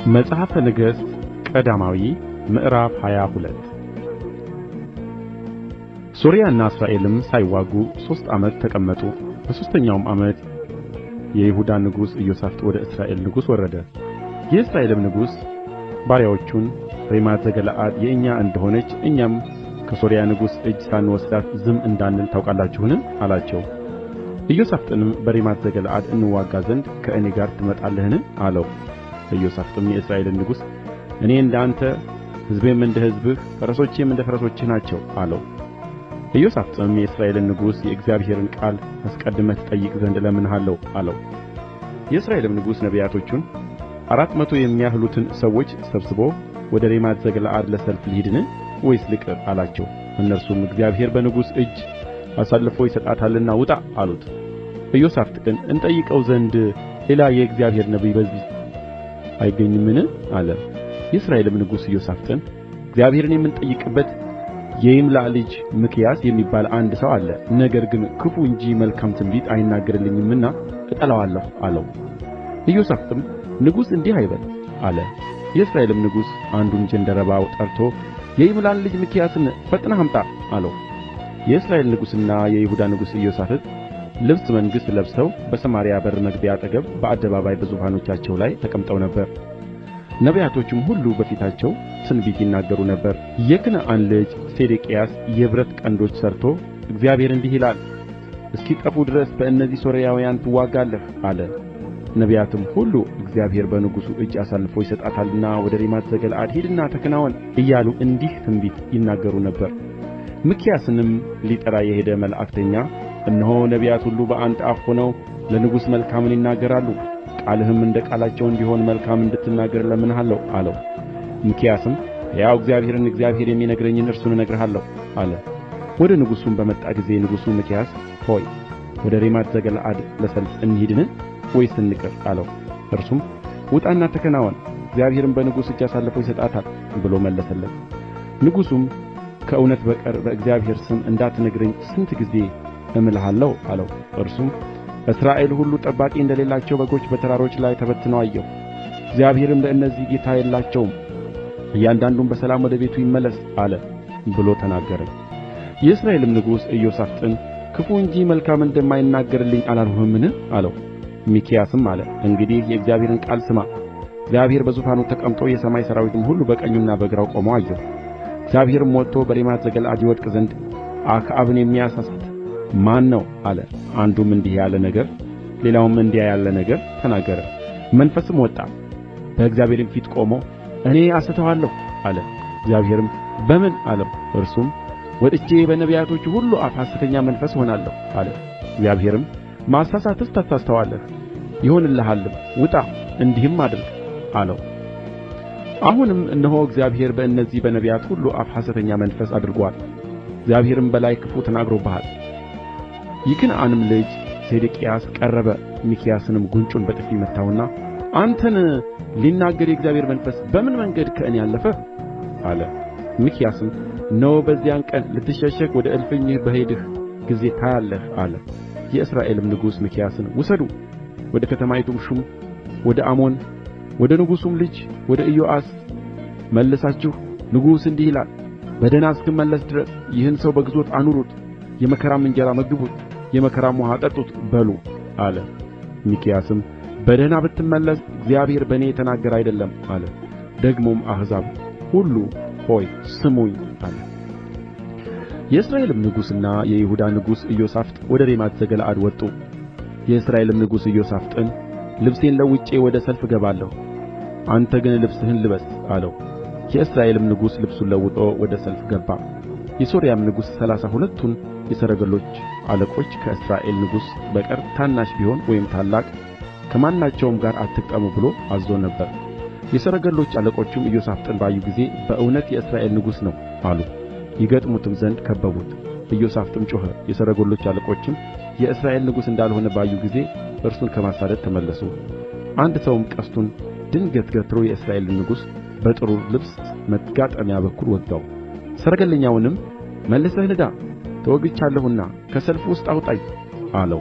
መጽሐፈ ነገሥት ቀዳማዊ ምዕራፍ 22 ሶርያና እስራኤልም ሳይዋጉ 3 ዓመት ተቀመጡ። በሦስተኛውም ዓመት የይሁዳ ንጉሥ ኢዮሣፍጥ ወደ እስራኤል ንጉሥ ወረደ። የእስራኤልም ንጉሥ ባሪያዎቹን ሬማት ዘገለዓድ የእኛ እንደሆነች እኛም ከሶርያ ንጉሥ እጅ ሳንወስዳት ዝም እንዳንል ታውቃላችሁን? አላቸው። ኢዮሣፍጥንም በሬማት ዘገለዓድ እንዋጋ ዘንድ ከእኔ ጋር ትመጣለህን? አለው። ኢዮሣፍጥም የእስራኤልን ንጉሥ እኔ እንደ አንተ ሕዝቤም እንደ ሕዝብህ ፈረሶቼም እንደ ፈረሶችህ ናቸው አለው። ኢዮሣፍጥም የእስራኤልን ንጉሥ የእግዚአብሔርን ቃል አስቀድመህ ትጠይቅ ዘንድ እለምንሃለሁ አለው። የእስራኤልም ንጉሥ ነቢያቶቹን 400 የሚያህሉትን ሰዎች ሰብስቦ ወደ ሬማት ዘገለዓድ ለሰልፍ ልሂድን ወይስ ልቅር አላቸው። እነርሱም እግዚአብሔር በንጉሥ እጅ አሳልፎ ይሰጣታልና ውጣ አሉት። ኢዮሣፍጥ ግን እንጠይቀው ዘንድ ሌላ የእግዚአብሔር ነቢይ በዚህ አይገኝምን? አለ። የእስራኤልም ንጉሥ ኢዮሣፍጥን እግዚአብሔርን የምንጠይቅበት የይምላ ልጅ ሚክያስ የሚባል አንድ ሰው አለ፣ ነገር ግን ክፉ እንጂ መልካም ትንቢት አይናገርልኝምና እጠላዋለሁ አለው። ኢዮሣፍጥም ንጉሥ እንዲህ አይበል አለ። የእስራኤልም ንጉሥ አንዱን ጃንደረባ ጠርቶ የይምላን ልጅ ሚክያስን ፈጥነህ አምጣ አለው። የእስራኤል ንጉሥና የይሁዳ ንጉሥ ኢዮሣፍጥ ልብሰ መንግሥት ለብሰው በሰማርያ በር መግቢያ አጠገብ በአደባባይ በዙፋኖቻቸው ላይ ተቀምጠው ነበር። ነቢያቶቹም ሁሉ በፊታቸው ትንቢት ይናገሩ ነበር። የክንዓና ልጅ ሴዴቅያስ የብረት ቀንዶች ሠርቶ እግዚአብሔር እንዲህ ይላል፣ እስኪጠፉ ድረስ በእነዚህ ሶርያውያን ትዋጋለህ አለ። ነቢያትም ሁሉ እግዚአብሔር በንጉሡ እጅ አሳልፎ ይሰጣታልና ወደ ሬማት ዘገለዓድ ሂድና ተከናወን እያሉ እንዲህ ትንቢት ይናገሩ ነበር። ሚክያስንም ሊጠራ የሄደ መልእክተኛ እነሆ ነቢያት ሁሉ በአንድ አፍ ሆነው ለንጉሥ መልካምን ይናገራሉ፣ ቃልህም እንደ ቃላቸው እንዲሆን መልካም እንድትናገር እለምንሃለሁ አለው። ሚክያስም ሕያው እግዚአብሔርን እግዚአብሔር የሚነግረኝን እርሱን እነግርሃለሁ አለ። ወደ ንጉሡም በመጣ ጊዜ ንጉሡ ሚክያስ ሆይ ወደ ሬማት ዘገለዓድ ለሰልፍ እንሂድን ወይስ እንቅር አለው። እርሱም ውጣና ተከናወን፣ እግዚአብሔርም በንጉሥ እጅ አሳልፎ ይሰጣታል ብሎ መለሰለት። ንጉሡም ከእውነት በቀር በእግዚአብሔር ስም እንዳትነግረኝ ስንት ጊዜ እምልሃለሁ አለው። እርሱም እስራኤል ሁሉ ጠባቂ እንደሌላቸው በጎች በተራሮች ላይ ተበትነው አየሁ፣ እግዚአብሔርም ለእነዚህ ጌታ የላቸውም፣ እያንዳንዱም በሰላም ወደ ቤቱ ይመለስ አለ ብሎ ተናገረ። የእስራኤልም ንጉሥ ኢዮሣፍጥን ክፉ እንጂ መልካም እንደማይናገርልኝ አላልሁህምን? አለው። ሚክያስም አለ እንግዲህ የእግዚአብሔርን ቃል ስማ። እግዚአብሔር በዙፋኑ ተቀምጦ የሰማይ ሠራዊትም ሁሉ በቀኙና በግራው ቆመው አየሁ። እግዚአብሔርም ወጥቶ በሬማት ዘገለዓድ ይወድቅ ዘንድ አክዓብን የሚያሳስት ማን ነው አለ። አንዱም እንዲህ ያለ ነገር ሌላውም እንዲያ ያለ ነገር ተናገረ። መንፈስም ወጣ፣ በእግዚአብሔርም ፊት ቆሞ እኔ አስተዋለሁ አለ። እግዚአብሔርም በምን አለው። እርሱም ወጥቼ በነቢያቶቹ ሁሉ አፍ ሐሰተኛ መንፈስ ሆናለሁ አለ። እግዚአብሔርም ማሳሳትስ ታስተዋለህ፣ ይሆንልሃልም፣ ውጣ እንዲህም አድርግ አለው። አሁንም እነሆ እግዚአብሔር በእነዚህ በነቢያት ሁሉ አፍ ሐሰተኛ መንፈስ አድርጎአል። እግዚአብሔርም በላይ ክፉ ተናግሮብሃል። የክንዓናም ልጅ ሴዴቅያስ ቀረበ፣ ሚክያስንም ጉንጩን በጥፊ መታውና አንተን ሊናገር የእግዚአብሔር መንፈስ በምን መንገድ ከእኔ አለፈ አለ። ሚክያስም እነሆ በዚያን ቀን ልትሸሸግ ወደ እልፍኝህ በሄድህ ጊዜ ታያለህ አለ። የእስራኤልም ንጉሥ ሚክያስን ውሰዱ፣ ወደ ከተማይቱም ሹም ወደ አሞን ወደ ንጉሡም ልጅ ወደ ኢዮአስ መልሳችሁ ንጉሡ እንዲህ ይላል፣ በደኅና እስክመለስ ድረስ ይህን ሰው በግዞት አኑሩት፣ የመከራም እንጀራ መግቡት፣ የመከራም ውኃ አጠጡት በሉ አለ። ሚክያስም በደኅና ብትመለስ እግዚአብሔር በእኔ የተናገረ አይደለም አለ። ደግሞም አሕዛብ ሁሉ ሆይ ስሙኝ አለ። የእስራኤልም ንጉሥና የይሁዳ ንጉሥ ኢዮሣፍጥ ወደ ሬማት ዘገለዓድ ወጡ። የእስራኤልም ንጉሥ ኢዮሣፍጥን ልብሴን ለውጬ ወደ ሰልፍ እገባለሁ፣ አንተ ግን ልብስህን ልበስ አለው። የእስራኤልም ንጉሥ ልብሱን ለውጦ ወደ ሰልፍ ገባ። የሶርያም ንጉሥ 32ቱን የሰረገሎች አለቆች ከእስራኤል ንጉሥ በቀር ታናሽ ቢሆን ወይም ታላቅ ከማናቸውም ጋር አትግጠሙ ብሎ አዝዞ ነበር። የሰረገሎች አለቆቹም ኢዮሣፍጥን ባዩ ጊዜ በእውነት የእስራኤል ንጉሥ ነው አሉ። ይገጥሙትም ዘንድ ከበቡት። ኢዮሣፍጥም ጮኸ። የሰረገሎች አለቆችም የእስራኤል ንጉሥ እንዳልሆነ ባዩ ጊዜ እርሱን ከማሳደድ ተመለሱ። አንድ ሰውም ቀስቱን ድንገት ገትሮ የእስራኤልን ንጉሥ በጥሩር ልብስ መጋጠሚያ በኩል ወጋው። ሰረገለኛውንም መልሰህ ንዳ፣ ተወግቻለሁና ከሰልፍ ውስጥ አውጣኝ አለው።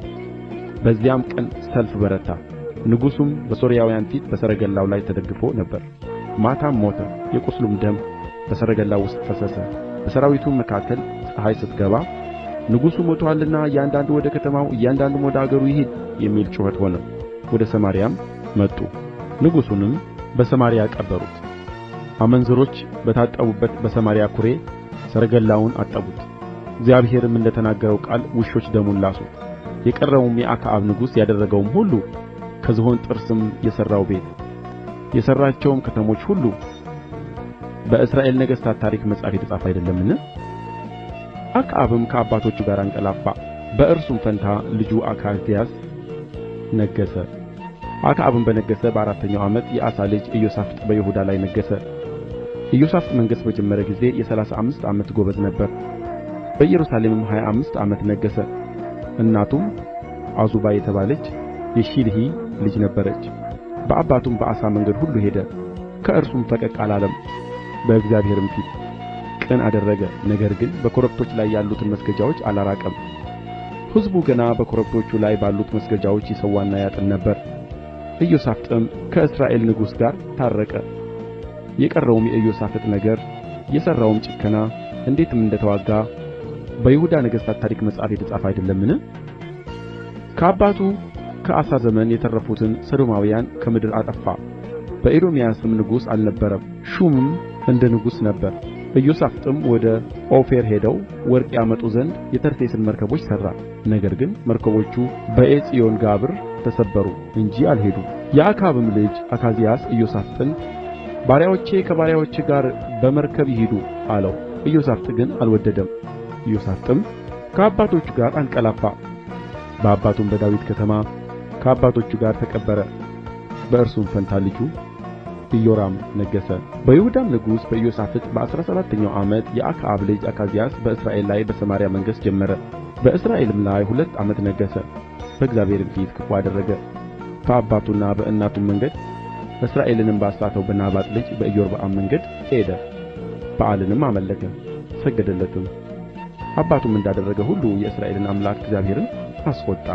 በዚያም ቀን ሰልፍ በረታ። ንጉሡም በሶርያውያን ፊት በሰረገላው ላይ ተደግፎ ነበር። ማታም ሞተ። የቁስሉም ደም በሰረገላው ውስጥ ፈሰሰ። በሠራዊቱም መካከል ፀሐይ ስትገባ ንጉሡ ሞቶአልና እያንዳንዱ ወደ ከተማው እያንዳንዱም ወደ አገሩ ይሂድ የሚል ጩኸት ሆነ። ወደ ሰማርያም መጡ። ንጉሡንም በሰማርያ ቀበሩት። አመንዝሮች በታጠቡበት በሰማርያ ኵሬ ሰረገላውን አጠቡት። እግዚአብሔርም እንደ ተናገረው ቃል ውሾች ደሙን ላሱት። የቀረውም የአክዓብ ንጉሥ ያደረገውም ሁሉ ከዝሆን ጥርስም የሠራው ቤት የሠራቸውም ከተሞች ሁሉ በእስራኤል ነገሥታት ታሪክ መጽሐፍ የተጻፈ አይደለምን? አክዓብም ከአባቶቹ ጋር አንቀላፋ። በእርሱም ፋንታ ልጁ አካዝያስ ነገሠ። አክዓብም በነገሠ በአራተኛው ዓመት የአሳ ልጅ ኢዮሣፍጥ በይሁዳ ላይ ነገሠ። ኢዮሣፍጥ መንገሥ በጀመረ ጊዜ የ35 ዓመት ጎበዝ ነበረ። በኢየሩሳሌምም 25 ዓመት ነገሠ። እናቱም ዓዙባ የተባለች የሺልሒ ልጅ ነበረች። በአባቱም በአሳ መንገድ ሁሉ ሄደ፣ ከእርሱም ፈቀቅ አላለም። በእግዚአብሔርም ፊት ቅን አደረገ፣ ነገር ግን በኮረብቶች ላይ ያሉትን መስገጃዎች አላራቀም። ሕዝቡ ገና በኮረብቶቹ ላይ ባሉት መስገጃዎች ይሠዋና ያጥን ነበር። ኢዮሣፍጥም ከእስራኤል ንጉሥ ጋር ታረቀ። የቀረውም የኢዮሣፍጥ ነገር የሠራውም ጭከና እንዴትም እንደ ተዋጋ በይሁዳ ነገሥታት ታሪክ መጽሐፍ የተጻፈ አይደለምን? ከአባቱ ከአሳ ዘመን የተረፉትን ሰዶማውያን ከምድር አጠፋ። በኤዶምያስም ንጉሥ አልነበረም፣ ሹምም እንደ ንጉሥ ነበረ። ኢዮሣፍጥም ወደ ኦፌር ሄደው ወርቅ ያመጡ ዘንድ የተርሴስን መርከቦች ሠራ። ነገር ግን መርከቦቹ በዔጽዮንጋብር ተሰበሩ እንጂ አልሄዱም። የአክዓብም ልጅ አካዝያስ ኢዮሣፍጥን ባሪያዎቼ ከባሪያዎችህ ጋር በመርከብ ይሂዱ አለው። ኢዮሣፍጥ ግን አልወደደም። ኢዮሣፍጥም ከአባቶቹ ጋር አንቀላፋ። በአባቱም በዳዊት ከተማ ከአባቶቹ ጋር ተቀበረ። በእርሱም ፋንታ ልጁ ኢዮራም ነገሠ። በይሁዳም ንጉሥ በኢዮሣፍጥ በ17ኛው ዓመት የአክዓብ ልጅ አካዝያስ በእስራኤል ላይ በሰማርያ መንገሥ ጀመረ። በእስራኤልም ላይ 2 ዓመት ነገሠ። በእግዚአብሔርም ፊት ክፉ አደረገ። በአባቱና በእናቱም መንገድ እስራኤልንም ባሳተው በናባጥ ልጅ በኢዮርብዓም መንገድ ሄደ። በኣልንም አመለከ፣ ሰገደለትም። አባቱም እንዳደረገ ሁሉ የእስራኤልን አምላክ እግዚአብሔርን አስቈጣ።